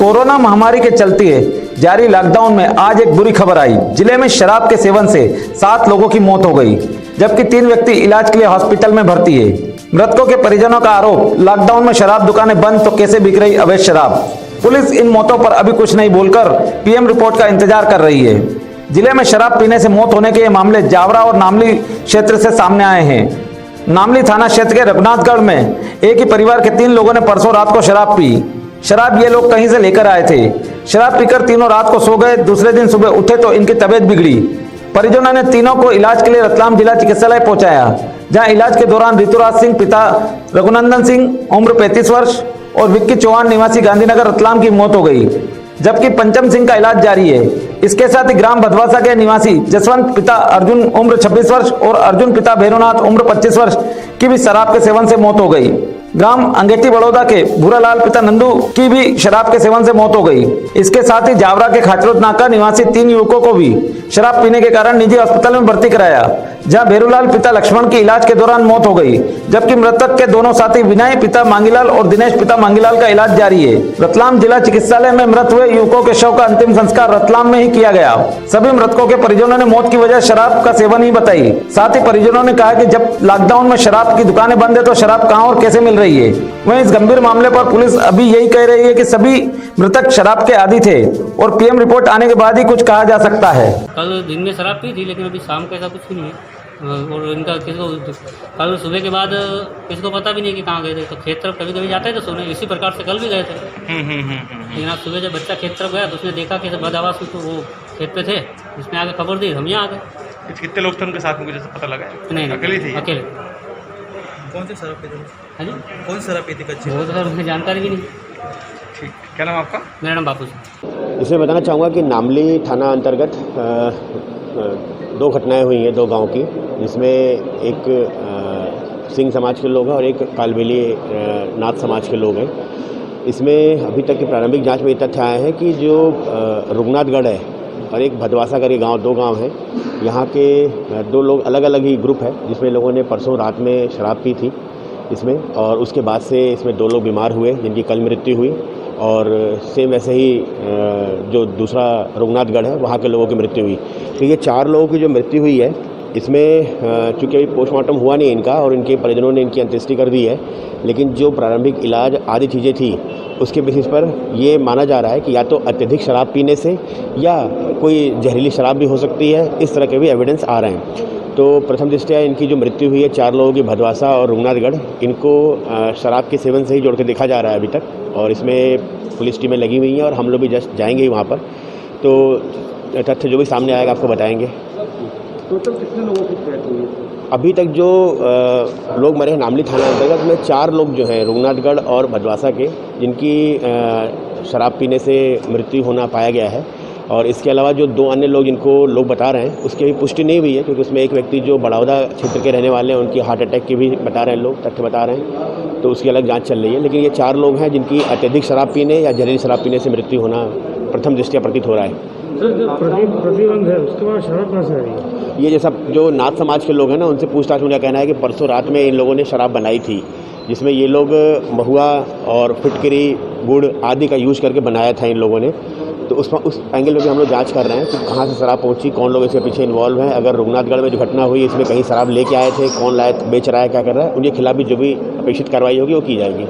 Corona महामारी के चलते जारी लॉकडाउन में आज एक बुरी खबर आई। जिले में शराब के सेवन से 7 लोगों की मौत हो गई, जबकि 3 व्यक्ति इलाज के लिए हॉस्पिटल में भर्ती है। मृतकों के परिजनों का आरोप, लॉकडाउन में शराब दुकानें बंद तो कैसे बिक रही अवैध शराब। पुलिस इन मौतों पर अभी कुछ नहीं बोलकर पीएम रिपोर्ट का इंतजार कर रही है। जिले में शराब पीने से मौत होने के ये मामले जावरा और नामली क्षेत्र से सामने आए हैं। नामली थाना क्षेत्र के रघुनाथगढ़ में एक ही परिवार के 3 लोगों ने परसों रात को शराब पी। शराब ये लोग कहीं से लेकर आए थे। शराब पीकर तीनों रात को सो गए। दूसरे दिन सुबह उठे तो इनकी तबीयत बिगड़ी। परिजनों ने तीनों को इलाज के लिए रतलाम जिला चिकित्सालय पहुंचाया, जहां इलाज के दौरान ऋतुराज सिंह पिता रघुनंदन सिंह उम्र 35 वर्ष और विक्की चौहान निवासी गांधीनगर रतलाम की मौत हो गई, जबकि पंचम सिंह का इलाज जारी है। इसके साथ ही ग्राम भदवासा के निवासी जसवंत पिता अर्जुन उम्र 26 वर्ष और अर्जुन पिता भैरवनाथ उम्र 25 वर्ष की भी शराब के सेवन से मौत हो गई। ग्राम अंगेठी बड़ौदा के भूरालाल पिता नंदू की भी शराब के सेवन से मौत हो गई। इसके साथ ही जावरा के खाचरोद नाका निवासी 3 युवकों को भी शराब पीने के कारण निजी अस्पताल में भर्ती कराया, जहां भैरूलाल पिता लक्ष्मण की इलाज के दौरान मौत हो गई, जबकि मृतक के दोनों साथी विनय पिता मांगीलाल और दिनेश पिता मांगीलाल का इलाज जारी है। रतलाम जिला चिकित्सालय में मृत हुए युवकों के शव का अंतिम संस्कार रतलाम में ही किया गया। सभी मृतकों के परिजनों ने मौत की वजह शराब का सेवन ही बताई। साथ ही परिजनों ने कहा कि जब लॉकडाउन में शराब की दुकानें बंद है तो शराब कहां और कैसे मिल रही है। वहीं इस गंभीर मामले पर पुलिस अभी यही कह रही है कि सभी मृतक शराब के आदी थे और पीएम रिपोर्ट आने के बाद ही कुछ कहा जा सकता है। कल दिन में शराब पी थी, लेकिन अभी शाम का ऐसा कुछ भी नहीं है। और इनका किसको कल सुबह के बाद किसको पता भी नहीं कि कहाँ गए थे। तो खेत तरफ कभी कभी जाते हैं तो सोने, इसी प्रकार से कल भी गए थे। लेकिन आज सुबह जब बच्चा खेत तरफ गया तो उसने देखा कि बद आवाज़ हुई, तो वो खेत पे थे, उसने आगे खबर दी, हम यहाँ आ गए। कितने लोग थे उनके साथ में, कुछ ऐसा पता लगा? नहीं, अकेले थे? अकेले। कौन सी शराब पीती? हाँ जी, कौन सी शराब पीती? कच्ची? वो तो सर मुझे जानकारी भी नहीं। ठीक, क्या नाम आपका? मेरा नाम बापू जी। इसमें बताना चाहूँगा कि नामली थाना अंतर्गत 2 घटनाएं हुई हैं 2 गांव की, जिसमें एक सिंह समाज के लोग हैं और एक कालबेली नाथ समाज के लोग हैं। इसमें अभी तक की प्रारंभिक जांच में ये तथ्य आए हैं कि जो रघुनाथगढ़ है और एक भदवासा का गांव, 2 गांव हैं। यहाँ के 2 लोग अलग अलग ही ग्रुप है, जिसमें लोगों ने परसों रात में शराब पी थी इसमें, और उसके बाद से इसमें 2 लोग बीमार हुए जिनकी कल मृत्यु हुई, और सेम वैसे ही जो दूसरा रघुनाथगढ़ है वहाँ के लोगों की मृत्यु हुई। तो ये 4 लोगों की जो मृत्यु हुई है, इसमें चूँकि अभी पोस्टमार्टम हुआ नहीं इनका और इनके परिजनों ने इनकी अंत्येष्टि कर दी है, लेकिन जो प्रारंभिक इलाज आदि चीज़ें थी उसके बेसिस पर ये माना जा रहा है कि या तो अत्यधिक शराब पीने से या कोई जहरीली शराब भी हो सकती है। इस तरह के भी एविडेंस आ रहे हैं। तो प्रथम दृष्टया इनकी जो मृत्यु हुई है 4 लोगों की भदवासा और रघुनाथगढ़, इनको शराब के सेवन से ही जोड़ के देखा जा रहा है अभी तक, और इसमें पुलिस टीमें लगी हुई हैं और हम लोग भी जस्ट जाएंगे ही वहाँ पर। तो तथ्य जो भी सामने आएगा आपको बताएंगे। टोटल कितने लोगों की डेथ हुई? अभी तक जो लोग मरे हैं नामली थाना अंतर्गत में 4 लोग जो हैं रघुनाथगढ़ और भदवासा के, जिनकी शराब पीने से मृत्यु होना पाया गया है। और इसके अलावा जो 2 अन्य लोग जिनको लोग बता रहे हैं उसकी भी पुष्टि नहीं हुई है, क्योंकि उसमें एक व्यक्ति जो बड़ौदा क्षेत्र के रहने वाले हैं उनकी हार्ट अटैक की भी बता रहे हैं लोग, तथ्य बता रहे हैं, तो उसकी अलग जांच चल रही है। लेकिन ये 4 लोग हैं जिनकी अत्यधिक शराब पीने या जहरीली शराब पीने से मृत्यु होना प्रथम दृष्टया प्रतीत हो रहा है। सर, जो प्रतिबंध है उसके बाद शराब कहाँ से आ रही है? ये जैसा जो नाथ समाज के लोग हैं ना, उनसे पूछताछ में उनका कहना है कि परसों रात में इन लोगों ने शराब बनाई थी, जिसमें ये लोग महुआ और फिटकरी गुड़ आदि का यूज करके बनाया था इन लोगों ने। तो उस एंगल में भी हम लोग जांच कर रहे हैं कि कहाँ से शराब पहुंची, कौन लोग इसके पीछे इन्वॉल्व हैं। अगर रघुनाथगढ़ में जो घटना हुई इसमें कहीं शराब लेके आए थे, कौन लाया, बेच रहा है, क्या कर रहा है, उनके खिलाफ भी जो भी अपेक्षित कार्रवाई होगी वो की जाएगी।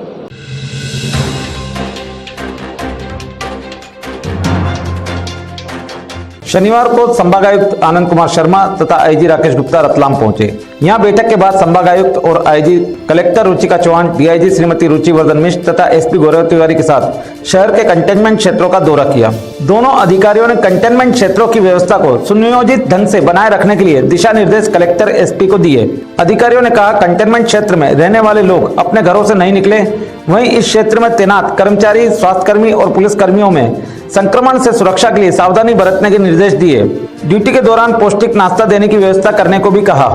शनिवार को संभागायुक्त आनंद कुमार शर्मा तथा आईजी राकेश गुप्ता रतलाम पहुंचे। यहां बैठक के बाद संभागायुक्त और IG collector Ruchika Chauhan, DIG Shrimati Ruchivardhan Mishra तथा एसपी गौरव तिवारी के साथ शहर के कंटेनमेंट क्षेत्रों का दौरा किया। दोनों अधिकारियों ने कंटेनमेंट क्षेत्रों की व्यवस्था को सुनियोजित ढंग से बनाए रखने के लिए दिशा निर्देश कलेक्टर एसपी को दिए। अधिकारियों ने कहा, कंटेनमेंट क्षेत्र में रहने वाले लोग अपने घरों से नहीं निकले। वहीं इस क्षेत्र में तैनात कर्मचारी, स्वास्थ्यकर्मी और पुलिस कर्मियों में संक्रमण से सुरक्षा के लिए सावधानी बरतने के निर्देश दिए। ड्यूटी के दौरान पौष्टिक नाश्ता देने की व्यवस्था करने को भी कहा।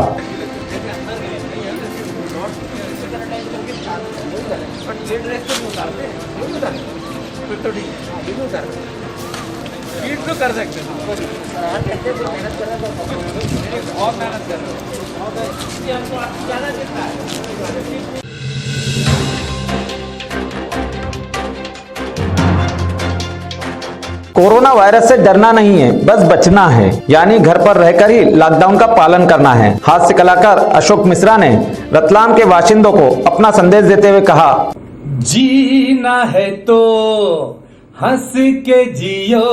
कर सकते हैं। कोरोना वायरस से डरना नहीं है, बस बचना है, यानी घर पर रहकर ही लॉकडाउन का पालन करना है। हास्य कलाकार अशोक मिश्रा ने रतलाम के बाशिंदों को अपना संदेश देते हुए कहा, जीना है तो हंस के जियो,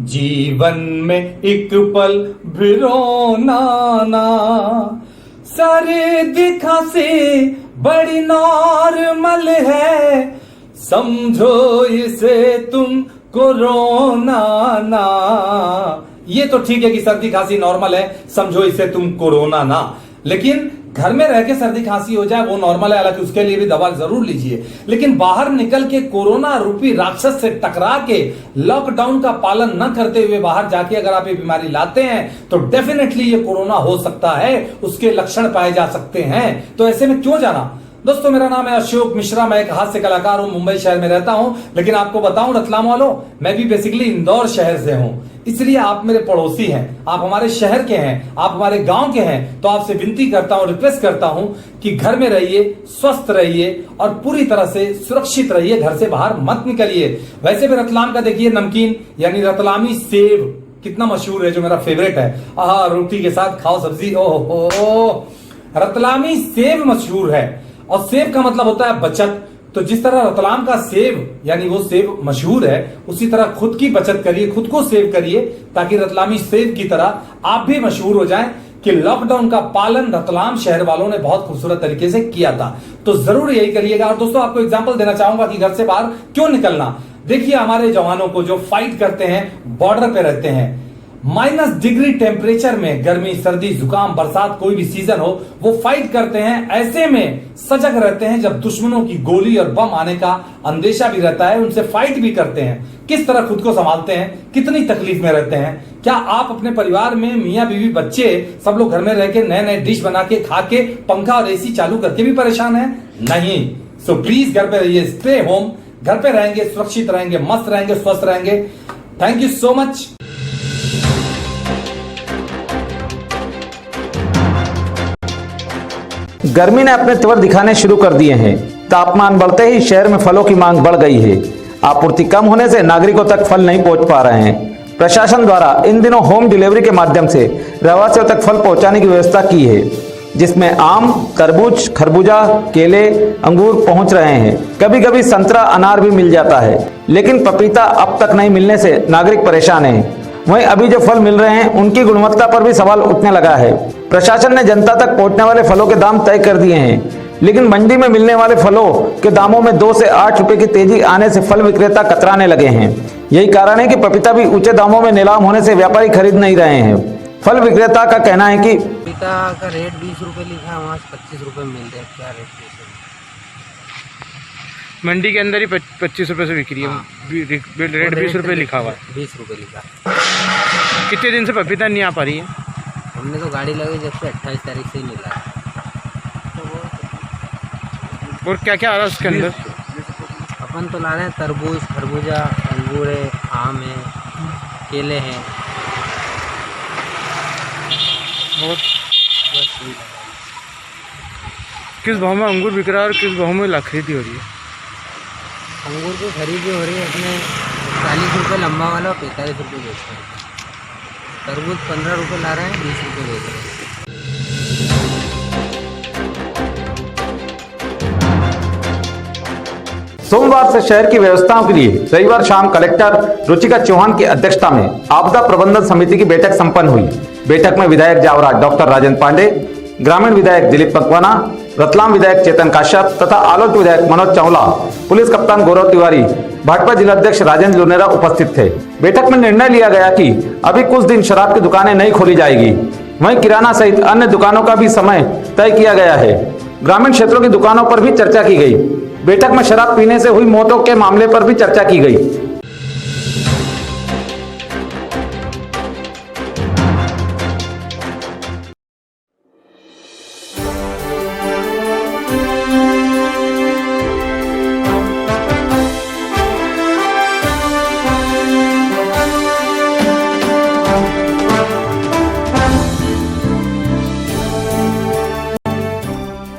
जीवन में एक पल भी रोना ना, सर्दी खांसी बड़ी नॉर्मल है, समझो इसे तुम कोरोना ना। ये तो ठीक है कि सर्दी खांसी नॉर्मल है, समझो इसे तुम कोरोना ना, लेकिन घर में रह के सर्दी खांसी हो जाए वो नॉर्मल है, हालांकि उसके लिए भी दवा जरूर लीजिए, लेकिन बाहर निकल के कोरोना रूपी राक्षस से टकरा के लॉकडाउन का पालन न करते हुए बाहर जाके अगर आप ये बीमारी लाते हैं तो डेफिनेटली ये कोरोना हो सकता है, उसके लक्षण पाए जा सकते हैं। तो ऐसे में क्यों जाना। दोस्तों, मेरा नाम है अशोक मिश्रा, मैं एक हास्य कलाकार हूं, मुंबई शहर में रहता हूं, लेकिन आपको बताऊं रतलाम वालों, मैं भी बेसिकली इंदौर शहर से हूं, इसलिए आप मेरे पड़ोसी हैं, आप हमारे शहर के हैं, आप हमारे गांव के हैं, तो आपसे विनती करता हूं, रिक्वेस्ट करता हूं कि घर में रहिए, स्वस्थ रहिए और पूरी तरह से सुरक्षित रहिए, घर से बाहर मत निकलिए। वैसे भी रतलाम का देखिए नमकीन यानी रतलामी सेव कितना मशहूर है, जो मेरा फेवरेट है। आहा, रोटी के साथ खाओ सब्जी, ओहो, रतलामी सेव मशहूर है और सेव का मतलब होता है बचत। तो जिस तरह रतलाम का सेव यानी वो सेव मशहूर है, उसी तरह खुद की बचत करिए, खुद को सेव करिए, ताकि रतलामी सेव की तरह आप भी मशहूर हो जाएं कि लॉकडाउन का पालन रतलाम शहर वालों ने बहुत खूबसूरत तरीके से किया था। तो जरूर यही करिएगा। और दोस्तों, आपको एग्जांपल देना चाहूंगा कि घर से बाहर क्यों निकलना। देखिए हमारे जवानों को जो फाइट करते हैं, बॉर्डर पे रहते हैं, -डिग्री टेम्परेचर में, गर्मी सर्दी जुकाम बरसात कोई भी सीजन हो, वो फाइट करते हैं। ऐसे में सजग रहते हैं, जब दुश्मनों की गोली और बम आने का अंदेशा भी रहता है, उनसे फाइट भी करते हैं। किस तरह खुद को संभालते हैं, कितनी तकलीफ में रहते हैं। क्या आप अपने परिवार में मियां बीवी बच्चे सब लोग घर में रह के नए नए डिश बना के खा के पंखा और एसी चालू करके भी परेशान है? नहीं। सो प्लीज घर पे रहिए, स्टे होम, घर पे रहेंगे, सुरक्षित रहेंगे, मस्त रहेंगे, स्वस्थ रहेंगे। Thank you so much. गर्मी ने अपने तेवर दिखाने शुरू कर दिए हैं। तापमान बढ़ते ही शहर में फलों की मांग बढ़ गई है। आपूर्ति कम होने से नागरिकों तक फल नहीं पहुंच पा रहे हैं। प्रशासन द्वारा इन दिनों होम डिलीवरी के माध्यम से रहवासियों तक फल पहुंचाने की व्यवस्था की है, जिसमें आम, तरबूज, खरबूजा, केले, अंगूर पहुंच रहे हैं। कभी कभी संतरा, अनार भी मिल जाता है, लेकिन पपीता अब तक नहीं मिलने से नागरिक परेशान हैं। वहीं अभी जो फल मिल रहे हैं उनकी गुणवत्ता पर भी सवाल उठने लगा है। प्रशासन ने जनता तक पहुंचने वाले फलों के दाम तय कर दिए हैं, लेकिन मंडी में मिलने वाले फलों के दामों में 2 से 8 रुपए की तेजी आने से फल विक्रेता कतराने लगे हैं। यही कारण है कि पपीता भी ऊंचे दामों में नीलाम होने से व्यापारी खरीद नहीं रहे हैं। फल विक्रेता का कहना है कि पपीता का रेट 20 रुपए लिखा है, वहाँ 25 रुपए मिल रहा है। क्या रेट है? मंडी के अंदर ही 25 रुपये से बिक रही है। हाँ। रेट 20 रुपये लिखा हुआ है। 20 रुपए लिखा है। कितने दिन से पपीता नहीं आ पा रही है? हमने तो गाड़ी लगी जब से 28 तारीख से ही मिला है। और क्या क्या आ रहा है उसके अंदर? अपन तो ला रहे हैं तरबूज, खरबूजा, अंगूर है, आम है, केले हैं। और किस भाव में अंगूर बिक रहा है और किस भाव में खरीदी हो रही है? अंगूर की खरीदी हो रही है इसमें 40 रुपये लंबा वाला और 45 रुपये बेच रहे हैं। तरबूज 15 रुपये ला रहे हैं, 20 रुपये बेच रहे हैं। सोमवार से शहर की व्यवस्थाओं के लिए रविवार शाम कलेक्टर रुचिका चौहान की अध्यक्षता में आपदा प्रबंधन समिति की बैठक संपन्न हुई। बैठक में विधायक जावरा डॉक्टर राजेंद्र पांडे, ग्रामीण विधायक दिलीप मकवाना, रतलाम विधायक चेतन काश्यप तथा आलोट विधायक मनोज चावला, पुलिस कप्तान गौरव तिवारी, भाजपा जिलाध्यक्ष राजेंद्र लुनेरा उपस्थित थे। बैठक में निर्णय लिया गया कि अभी कुछ दिन शराब की दुकानें नहीं खोली जाएगी। वहीं किराना सहित अन्य दुकानों का भी समय तय किया गया है। ग्रामीण क्षेत्रों की दुकानों पर भी चर्चा की गई। बैठक में शराब पीने से हुई मौतों के मामले पर भी चर्चा की गई।